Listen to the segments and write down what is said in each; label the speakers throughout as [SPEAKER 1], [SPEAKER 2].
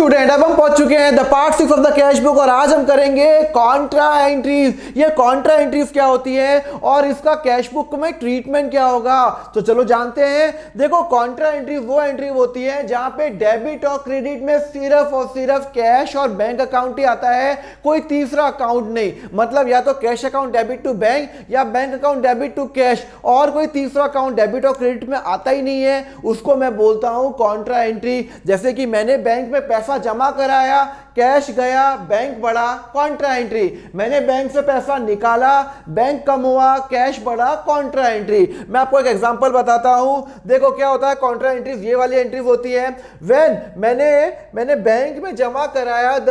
[SPEAKER 1] Student, अब हम पहुंच चुके हैं the part 6 of the cash book और आज हम करेंगे कॉन्ट्रा एंट्रीज। ये कॉन्ट्रा एंट्रीज क्या होती है और इसका कैश बुक में ट्रीटमेंट क्या होगा, तो चलो जानते हैं। देखो, कॉन्ट्रा एंट्री वो एंट्री होती है जहां पे डेबिट और क्रेडिट में सिर्फ और सिर्फ कैश और बैंक अकाउंट ही आता है, कोई तीसरा अकाउंट नहीं। मतलब या तो cash account debit to bank या bank account debit to cash, और कोई तीसरा अकाउंट डेबिट और क्रेडिट में आता ही नहीं है, उसको मैं बोलता हूं कॉन्ट्रा एंट्री। जैसे कि मैंने बैंक में पैसा जमा कराया, कैश गया, बैंक बढ़ा, कॉन्ट्रा एंट्री। मैंने बैंक से पैसा निकाला, बैंक कम हुआ, कैश बढ़ा, कॉन्ट्रा एंट्री। मैं आपको एक एग्जांपल बताता हूं। देखो क्या होता है कॉन्ट्रा एंट्रीज, ये वाली एंट्रीज होती है व्हेन मैंने बैंक में जमा कराया the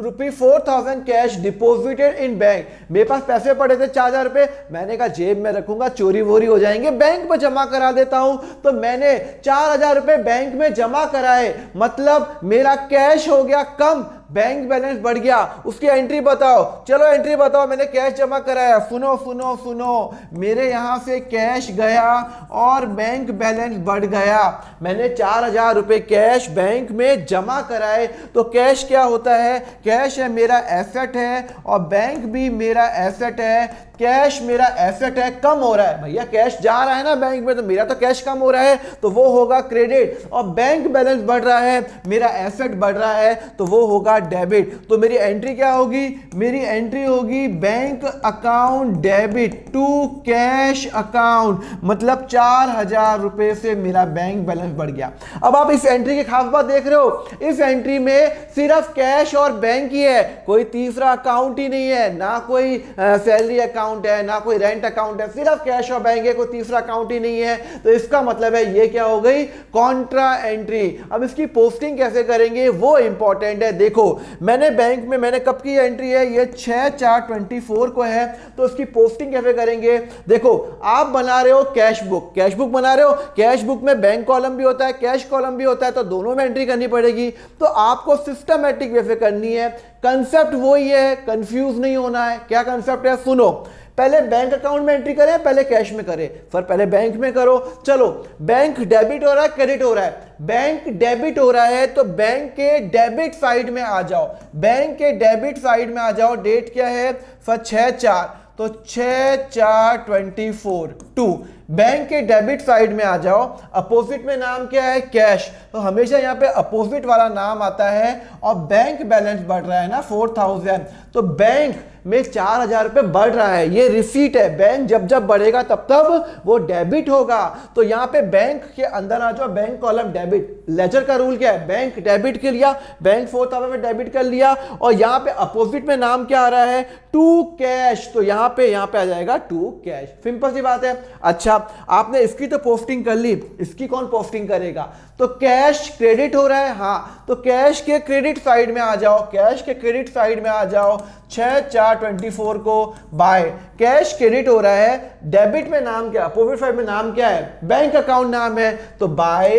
[SPEAKER 1] rupee 4000 cash deposited in bank. मेरे पास पैसे पड़े थे 4000 रुपए, मैंने कहा जेब में रखूंगा, चोरी वोरी हो जाएंगे, बैंक में जमा करा देता हूं। तो मैंने 4000 रुपए बैंक में जमा कराए, मतलब मेरा कैश हो गया कम, बैंक बैलेंस बढ़ गया। उसकी एंट्री बताओ, चलो एंट्री बताओ। मैंने कैश जमा कराया, सुनो सुनो सुनो, मेरे यहां से कैश गया और बैंक बैलेंस बढ़ गया। मैंने 4000 रुपए कैश बैंक में जमा कराए, तो कैश क्या होता है, कैश है मेरा एसेट है और बैंक भी मेरा एसेट है। कैश मेरा एसेट है, कम हो रहा है भैया, कैश जा रहा है ना बैंक में, तो मेरा तो कैश कम हो रहा है, तो वो होगा क्रेडिट। और बैंक बैलेंस बढ़ रहा है, मेरा एसेट बढ़ रहा है, तो वो होगा डेबिट। तो मेरी एंट्री क्या होगी, मेरी एंट्री होगी bank account debit to cash account, मतलब 4000 रुपए से मेरा बैंक बैलेंस बढ़ गया। अब आप इस एंट्री की खास बात देख रहे हो, इस एंट्री में सिर्फ कैश और बैंक ही है, कोई तीसरा अकाउंट ही नहीं है, ना कोई सैलरी अकाउंट है, ना कोई रेंट अकाउंट है, सिर्फ कैश और बैंक है, कोई तीसरा अकाउंट ही नहीं है। तो इसका मतलब है ये क्या हो गई, कॉन्ट्रा एंट्री। अब इसकी पोस्टिंग कैसे करेंगे वो इंपॉर्टेंट है। देखो, मैंने बैंक में, मैंने कब की एंट्री है, ये 6/4/24 को है, तो उसकी पोस्टिंग कैसे करेंगे। देखो, आप बना रहे हो कैश बुक बना रहे हो, कैश बुक में बैंक कॉलम भी होता है, कैश कॉलम भी होता है, तो दोनों में एंट्री करनी पड़ेगी। तो आपको सिस्टमैटिक वे से करनी है, कंसेप्ट वही है, कंफ्यूज नहीं होना है। क्या कंसेप्ट है, सुनो। पहले बैंक अकाउंट में एंट्री करें, पहले कैश में करें, फिर पहले बैंक में करो। चलो, बैंक डेबिट हो रहा है, क्रेडिट हो रहा है। बैंक डेबिट हो रहा है तो बैंक के डेबिट साइड में आ जाओ, बैंक के डेबिट साइड में आ जाओ। डेट क्या है, 6/4, तो 6/4/24 टू बैंक के डेबिट साइड में आ जाओ। अपोजिट में नाम क्या है, कैश, तो हमेशा यहां पे अपोजिट वाला नाम आता है। और बैंक बैलेंस बढ़ रहा है ना 4000, तो बैंक में 4000 रुपए बढ़ रहा है, ये रिसीट है। बैंक जब जब बढ़ेगा तब तब वो डेबिट होगा। तो यहां पे बैंक के अंदर आ जाओ, बैंक कॉलम डेबिट। लेजर का रूल क्या है, बैंक डेबिट कर लिया, बैंक 4000 में डेबिट कर लिया, और यहां पे अपोजिट में नाम क्या आ रहा है, टू कैश, तो यहां पे आ जाएगा टू कैश। सिंपल सी बात है। अच्छा, आपने इसकी तो पोस्टिंग कर ली, इसकी कौन पोस्टिंग करेगा, तो कैश क्रेडिट हो रहा है, हाँ, तो कैश के क्रेडिट साइड में आ जाओ, कैश के क्रेडिट साइड में आ जाओ। 6/4/24 को बाय, कैश क्रेडिट हो रहा है, डेबिट में नाम क्या, अपोजिट साइड में नाम क्या है, बैंक अकाउंट नाम है, तो बाय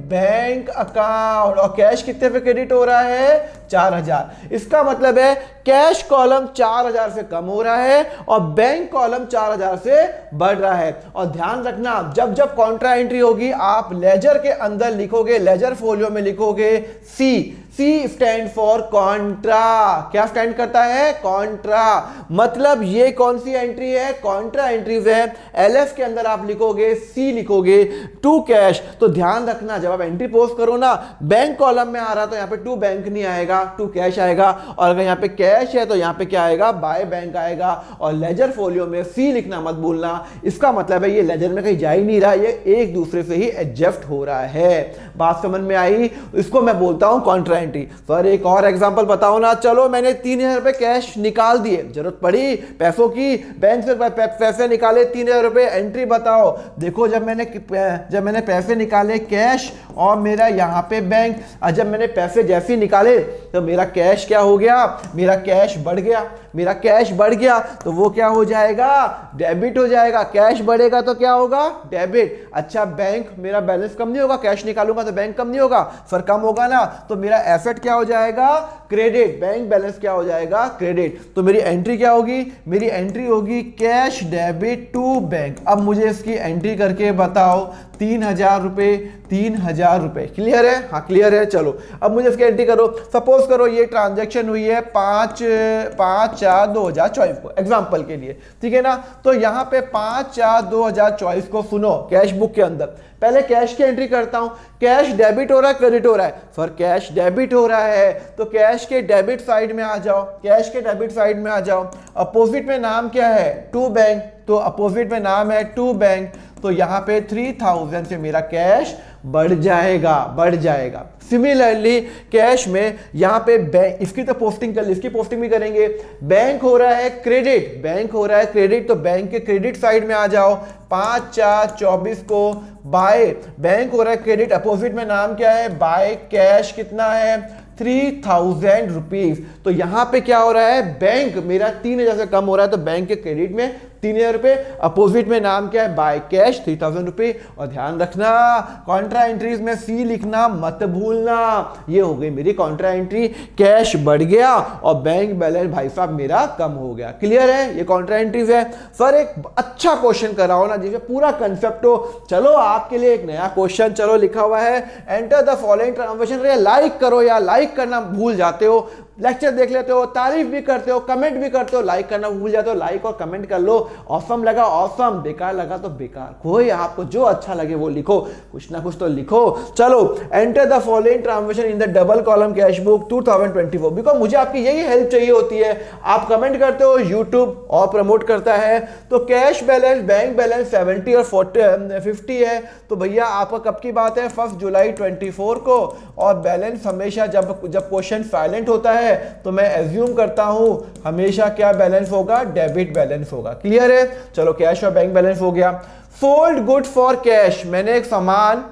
[SPEAKER 1] बैंक अकाउंट। और कैश कितने पे क्रेडिट हो रहा है, 4000। इसका मतलब है कैश कॉलम 4000 से कम हो रहा है और बैंक कॉलम 4000 से बढ़ रहा है। और ध्यान रखना, जब जब कॉन्ट्रा एंट्री होगी आप लेजर के अंदर लिखोगे, लेजर फोलियो में लिखोगे सी स्टैंड फॉर कॉन्ट्रा। क्या स्टैंड करता है, कॉन्ट्रा। मतलब ये कौन सी एंट्री है, कॉन्ट्रा एंट्रीज है। एलएफ के अंदर आप लिखोगे सी, लिखोगे टू कैश। तो ध्यान रखना, जब आप एंट्री पोस्ट करो ना, बैंक कॉलम में आ रहा तो यहां पे टू बैंक नहीं आएगा, टू कैश आएगा। और अगर यहां पे कैश है तो यहां पे क्या आएगा, बाय बैंक आएगा। और लेजर फोलियो में सी लिखना मत भूलना। इसका मतलब है ये लेजर में कहीं जा ही नहीं रहा, ये एक दूसरे से ही एडजस्ट हो रहा है। बात समझ में आई, इसको मैं बोलता हूं कॉन्ट्रा एंट्री। सर एक और एग्जांपल बताओ ना। चलो, मैंने 3000 रुपए कैश निकाल दिए, जरूरत पड़ी पैसों की, बैंक से पैसे निकाले 3000 रुपए, एंट्री बताओ। देखो, जब मैंने पैसे निकाले कैश और मेरा यहां पे बैंक, जब मैंने पैसे जैसे ही निकाले तो मेरा कैश क्या हो गया, मेरा कैश बढ़ गया, मेरा कैश बढ़ गया, तो वो क्या हो जाएगा, डेबिट हो जाएगा। कैश बढ़ेगा तो क्या होगा, डेबिट। अच्छा, बैंक, मेरा बैलेंस कम नहीं होगा, कैश निकालूंगा तो बैंक कम नहीं होगा, फिर कम होगा ना, तो मेरा एसेट क्या हो जाएगा, क्रेडिट। बैंक बैलेंस क्या हो जाएगा, क्रेडिट। तो मेरी एंट्री क्या होगी, मेरी एंट्री होगी कैश डेबिट टू बैंक। अब मुझे इसकी एंट्री करके बताओ, 3000 रुपए 3000 रुपए। क्लियर है? हाँ क्लियर है। चलो अब मुझे इसकी एंट्री करो। सपोज करो ये ट्रांजैक्शन हुई है 5/4/2024 को, एग्जांपल के लिए, ठीक है ना। तो यहाँ पे 5/4/2024 को सुनो, कैश बुक के अंदर पहले कैश की एंट्री करता हूं। कैश डेबिट हो रहा है क्रेडिट हो रहा है? सर कैश डेबिट हो रहा है, तो कैश के डेबिट साइड में आ जाओ, कैश के डेबिट साइड में आ जाओ। अपोजिट में नाम क्या है? टू बैंक, तो अपोजिट में नाम है टू बैंक, तो यहां पे 3000 से मेरा कैश बढ़ जाएगा, बढ़ जाएगा। सिमिलरली कैश में यहां पे बैंक, इसकी तो पोस्टिंग कर ली, इसकी पोस्टिंग भी करेंगे। बैंक हो रहा है क्रेडिट, बैंक हो रहा है क्रेडिट, तो बैंक के क्रेडिट साइड में आ जाओ। 5/4/24 को बाय, बैंक हो रहा है क्रेडिट, अपोजिट में नाम क्या है? बाय कैश, कितना है? 3000 रुपीज। तो यहां पे क्या हो रहा है? बैंक मेरा 3000 से कम हो रहा है, तो बैंक के क्रेडिट में 3000 रुपए, अपोजिट में नाम क्या है? बाय कैश 3000 रुपए। और ध्यान रखना कॉन्ट्रा एंट्रीज में सी लिखना मत भूलना। ये हो गई मेरी कॉन्ट्रा एंट्री, कैश बढ़ गया और बैंक बैलेंस भाई साहब मेरा कम हो गया। क्लियर है? ये कॉन्ट्रा एंट्रीज है। सर एक अच्छा क्वेश्चन कराओ ना जिसमें पूरा कंसेप्ट हो। चलो आपके लिए एक नया क्वेश्चन, चलो लिखा हुआ है enter the following transaction. Like करो यार, लाइक करना भूल जाते हो, लेक्चर देख लेते हो, तारीफ भी करते हो, कमेंट भी करते हो, लाइक करना भूल जाते हो। लाइक और कमेंट कर लो। ऑसम लगा ऑसम, बेकार लगा तो बेकार। कोई आपको जो अच्छा लगे वो लिखो, कुछ ना कुछ तो लिखो। चलो enter the following transaction in the double column cash book 2024। Because मुझे आपकी यही हेल्प चाहिए होती है। आप कमेंट करते हो, यूट्यूब और प्रमोट करता है। तो कैश बैलेंस, बैंक बैलेंस 70 और 50 है। तो भैया आपका कब की बात है? 1 जुलाई 24 को। और बैलेंस हमेशा जब क्वेश्चन साइलेंट होता है तो मैं एज्यूम करता हूं हमेशा क्या बैलेंस होगा? डेबिट बैलेंस होगा। क्लियर है? चलो कैश और बैंक बैलेंस हो गया। सोल्ड गुड फॉर कैश, मैंने सामान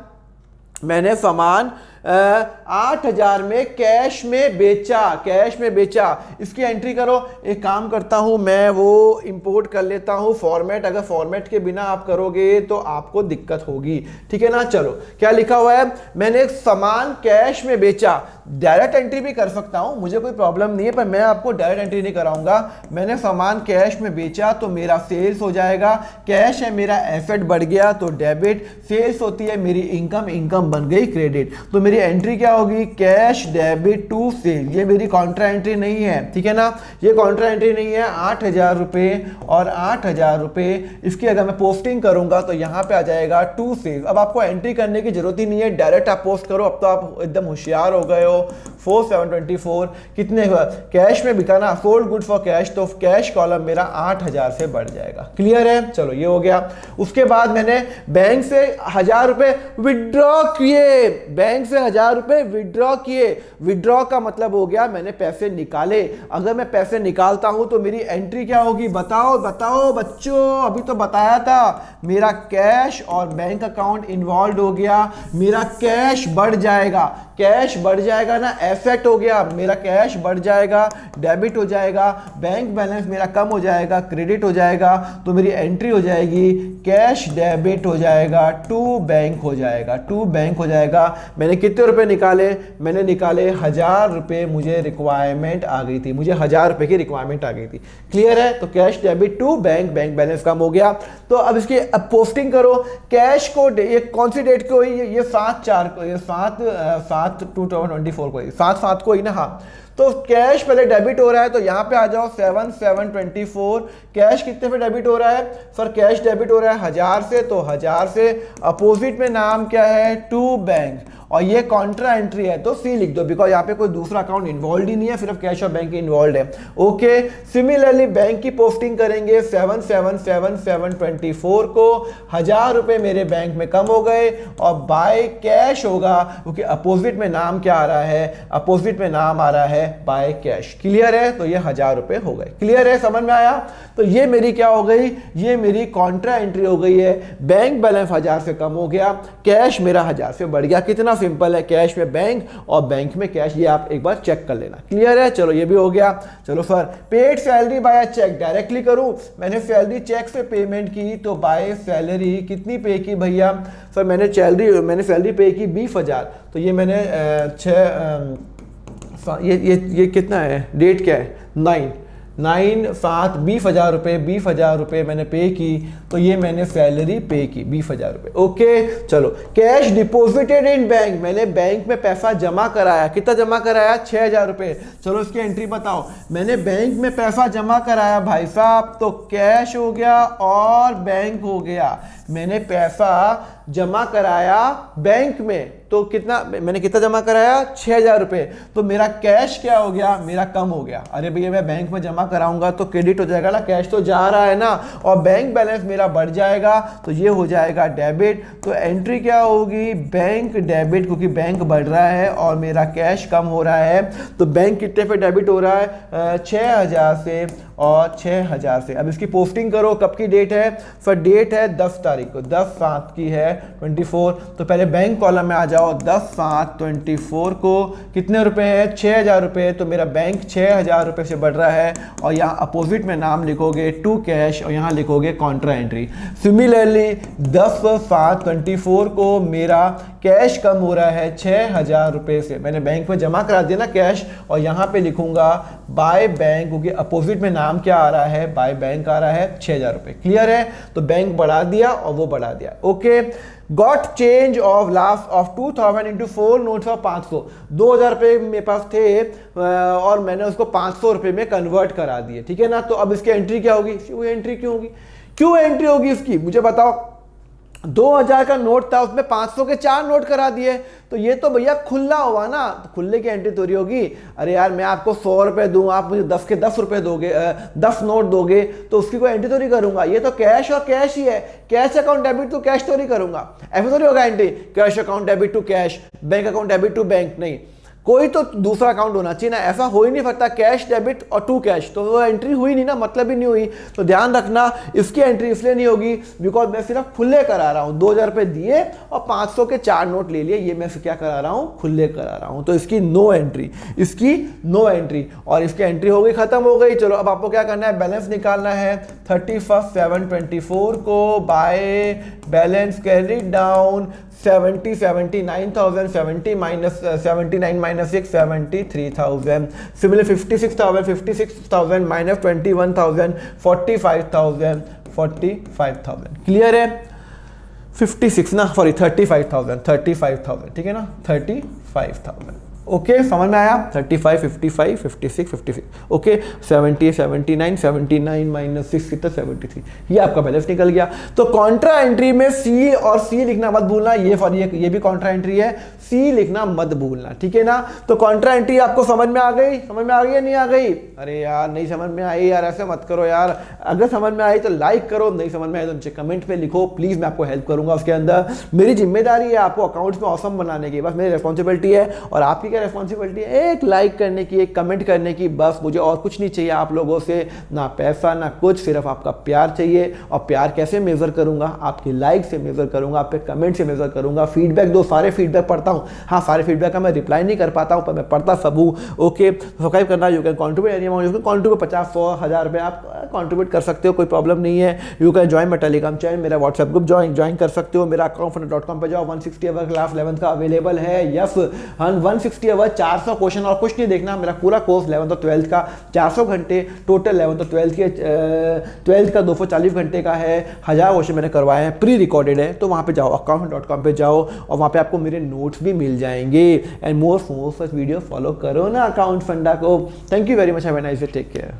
[SPEAKER 1] 8000 में कैश में बेचा, कैश में बेचा। इसकी एंट्री करो। एक काम करता हूं मैं, वो इंपोर्ट कर लेता हूं फॉर्मेट। अगर फॉर्मेट के बिना आप करोगे तो आपको दिक्कत होगी, ठीक है ना। चलो क्या लिखा हुआ है? मैंने सामान कैश में बेचा। डायरेक्ट एंट्री भी कर सकता हूं, मुझे कोई प्रॉब्लम नहीं है, पर मैं आपको डायरेक्ट एंट्री नहीं कराऊंगा। मैंने सामान कैश में बेचा तो मेरा सेल्स हो जाएगा। कैश है मेरा एसेट बढ़ गया तो डेबिट, सेल्स होती है मेरी इनकम, इनकम बन गई क्रेडिट। तो मेरी एंट्री क्या होगी? Cash debit to sale. ये मेरी कॉन्ट्रा एंट्री नहीं है, ठीक है ना। ये कॉन्ट्रा एंट्री नहीं है। 8000 रुपए और 8000 रुपए, इसकी अगर मैं पोस्टिंग करूंगा तो यहां पे आ जाएगा टू सेल। अब आपको एंट्री करने की जरूरत ही नहीं है, डायरेक्ट आप पोस्ट करो। अब तो आप एकदम होशियार हो गए हो। 4724 कितने कैश में बिका ना, सोल्ड गुड फॉर कैश, तो कैश कॉलम मेरा 8000 से बढ़ जाएगा। क्लियर है? चलो ये हो गया। उसके बाद मैंने बैंक से 1000 रुपए विड्रॉ किए, बैंक से 1000 रुपए विड्रॉ किए। विड्रॉ का मतलब हो गया मैंने पैसे निकाले। अगर मैं पैसे निकालता हूं तो मेरी एंट्री क्या होगी? बताओ बताओ बच्चों, अभी तो बताया था। मेरा कैश और बैंक अकाउंट इन्वॉल्व हो गया, मेरा कैश बढ़ जाएगा। कैश बढ़ जाएगा ना, एसेट हो गया, मेरा कैश बढ़ जाएगा, डेबिट हो जाएगा, बैंक बैलेंस मेरा कम हो जाएगा, क्रेडिट हो जाएगा। तो मेरी एंट्री हो जाएगी कैश डेबिट हो जाएगा, टू बैंक हो जाएगा, टू बैंक हो जाएगा। मैंने कितने रुपए निकाले? मैंने निकाले 1000 रुपए, मुझे रिक्वायरमेंट आ गई थी, मुझे 1000 रुपए की रिक्वायरमेंट आ गई थी। क्लियर है? तो cash debit to bank, bank balance कम हो गया। तो अब इसकी अब पोस्टिंग करो। कैश को ये कौन सी डेट को? ये 7/4 को, ये 7/2024 को, 7/7 को ही ना। हाँ, तो कैश पहले डेबिट हो रहा है तो यहां पे आ जाओ 7/7/24। कैश कितने पे डेबिट हो रहा है? सर कैश डेबिट हो रहा है 1000 से, तो 1000 से अपोजिट में नाम क्या है? To bank. और ये कॉन्ट्रा एंट्री है तो सी लिख दो, बिकॉज यहाँ पे कोई दूसरा अकाउंट इन्वॉल्व ही नहीं है, सिर्फ कैश और बैंक इन्वॉल्व है। ओके, सिमिलरली बैंक की पोस्टिंग करेंगे 7/7/7/24 को। 1000 रुपए मेरे बैंक में कम हो गए और बाय कैश होगा, क्योंकि अपोजिट में नाम क्या आ रहा है? अपोजिट में नाम आ रहा है बाय कैश। क्लियर है? तो ये 1000 रुपए हो गए। क्लियर है? समझ में आया? तो ये मेरी क्या हो गई? ये मेरी कॉन्ट्रा एंट्री हो गई है। बैंक बैलेंस 1000 से कम हो गया, कैश मेरा 1000 से बढ़ गया। कितना सिंपल है, कैश में बैंक और बैंक में कैश, ये आप एक बार चेक कर लेना। क्लियर है? चलो ये भी हो गया। चलो sir paid salary by cheque directly करूं? मैंने सैलरी चेक से पेमेंट की तो बाय सैलरी कितनी पे की भैया? सर मैंने सैलरी पे की 20,000। तो ये मैंने ये कितना है? डेट क्या है? 9 9 7 20,000 रुपये, 20,000 रुपये मैंने पे की, तो ये मैंने सैलरी पे की 20,000 रुपये। ओके चलो, कैश डिपॉजिटेड इन बैंक, मैंने बैंक में पैसा जमा कराया, कितना जमा कराया 6,000 रुपये। चलो इसकी एंट्री बताओ, मैंने बैंक में पैसा जमा कराया भाई साहब, तो कैश हो गया और बैंक हो गया। मैंने पैसा जमा कराया बैंक में, तो कितना मैंने कितना जमा कराया 6,000 रुपये, तो मेरा कैश क्या हो गया, मेरा कम हो गया। अरे भैया मैं बैंक में जमा कराऊंगा तो क्रेडिट हो जाएगा ना, कैश तो जा रहा है ना, और बैंक बैलेंस मेरा बढ़ जाएगा, तो ये हो जाएगा डेबिट। तो एंट्री क्या होगी, बैंक डेबिट, क्योंकि बैंक बढ़ रहा है और मेरा कैश कम हो रहा है। तो बैंक कितने पे डेबिट हो रहा है 6,000 से और 6,000 से। अब इसकी पोस्टिंग करो, कब की डेट है, फिर डेट है 10 तारीख को, 10/7 की है 24। तो पहले बैंक कॉलम में आ जाओ, 10/7/24 को कितने रुपए है 6,000 रुपये, तो मेरा बैंक 6,000 रुपये से बढ़ रहा है, और यहाँ अपोजिट में नाम लिखोगे टू कैश और यहाँ लिखोगे कॉन्ट्रा एंट्री। सिमिलरली 10/7/24 को मेरा कैश कम हो रहा है 6,000 रुपये से, मैंने बैंक में जमा करा दिया ना कैश, और यहाँ पे लिखूंगा बाय बैंक, क्योंकि अपोजिट में नाम क्या आ रहा है, बाय बैंक आ रहा है 6,000 रुपये। क्लियर है, तो बैंक बढ़ा दिया और वो बढ़ा दिया। Okay, got change of last of 2,000 into 4 notes of 500, 2,000 रुपये मेरे पास थे और मैंने उसको 500 रुपये में कन्वर्ट करा दिए, ठीक है ना। तो अब इसकी एंट्री क्या होगी, क्यों एंट्री क्यों होगी, क्यों एंट्री होगी इसकी, मुझे बताओ। 2,000 का नोट था, उसमें 500 के 4 नोट करा दिए, तो ये तो भैया खुला हुआ ना, तो खुले की एंट्री थोड़ी होगी। अरे यार मैं आपको 100 रुपये दूँ, आप मुझे 10 के 10 रुपये दोगे, 10 नोट दोगे, तो उसकी कोई एंट्री तो नहीं करूंगा। ये तो कैश और कैश ही है, cash account debit to cash तो नहीं करूंगा, ऐसा तो नहीं होगा entry, cash account debit to cash, bank account debit to bank, नहीं, कोई तो दूसरा अकाउंट होना चाहिए ना, ऐसा हो ही नहीं सकता कैश डेबिट और टू कैश, तो वो एंट्री हुई नहीं ना, मतलब ही नहीं हुई। तो ध्यान रखना इसकी एंट्री इसलिए नहीं होगी बिकॉज मैं सिर्फ खुले करा रहा हूँ, 2,000 रुपये दिए और 500 के 4 नोट ले लिए, ये मैं क्या करा रहा हूँ, खुले करा रहा हूँ, तो इसकी नो एंट्री, इसकी नो एंट्री, और इसकी एंट्री हो गई, खत्म हो गई। चलो अब आपको क्या करना है, बैलेंस निकालना है 31/7/24 को by balance carry down 79,000, 70 minus 79 minus 6 73,000। Similar 56,000 minus 21,000 45,000। Clear है, 56 ना, सॉरी 35,000, ठीक है ना, 35,000। ओके समझ में आया, 35 55 56 56, ओके 70 79 माइनस 6 कितना 73, ये आपका बैलेंस निकल गया। तो कॉन्ट्रा एंट्री में सी और सी लिखना मत भूलना, ये भी कॉन्ट्रा एंट्री है, सी लिखना मत भूलना, ठीक है ना। तो कॉन्ट्रा एंट्री आपको समझ में आ गई, या नहीं आ गई, अरे यार नहीं समझ में आई यार, ऐसे मत करो यार, अगर समझ में आई तो लाइक करो, नहीं समझ में आई तो मुझे कमेंट पे लिखो प्लीज, मैं आपको हेल्प करूंगा उसके अंदर। मेरी जिम्मेदारी है आपको अकाउंट्स में ऑसम बनाने की, बस मेरी रिस्पॉन्सिबिलिटी है, और आपकी रिस्पॉन्सिबिलिटी है एक लाइक करने की, एक कमेंट करने की, बस मुझे और कुछ नहीं चाहिए आप लोगों से, ना पैसा ना कुछ, सिर्फ आपका प्यार चाहिए। और प्यार कैसे मेजर करूंगा, आपकी लाइक से मेजर करूंगा, आपके कमेंट से मेजर करूंगा। फीडबैक दो, सारे फीडबैक पढ़ता हूं, हाँ सारे फीडबैक का मैं रिप्लाई नहीं कर पाता हूं पर मैं पढ़ता सब हूं। ओके सब्सक्राइब करना, you can contribute any amount, you can contribute 50 100 1000 रुपये आप कॉन्ट्रीब्यूट कर सकते हो, कोई प्रॉब्लम नहीं है। You can join my Telegram channel, मेरा व्हाट्सएप ग्रुप ज्वाइन कर सकते हो, मेरा अकाउंट पे जाओ, 160 आवर क्लास 11th का अवेलेबल है, यस 160 आवर 400 क्वेश्चन, और कुछ नहीं देखना, मेरा पूरा कोर्स 11th और 12th का 400 घंटे टोटल, 11th और 12th का 240 घंटे का है, 1000 क्वेश्चन मैंने करवाए हैं, प्री रिकॉर्डेड है। तो वहाँ पे जाओ, account.com पे जाओ, और वहाँ पे आपको मेरे नोट्स भी मिल जाएंगे। And more such video follow करो ना अकाउंट फंडा को। Thank you very much, have a nice day, take care.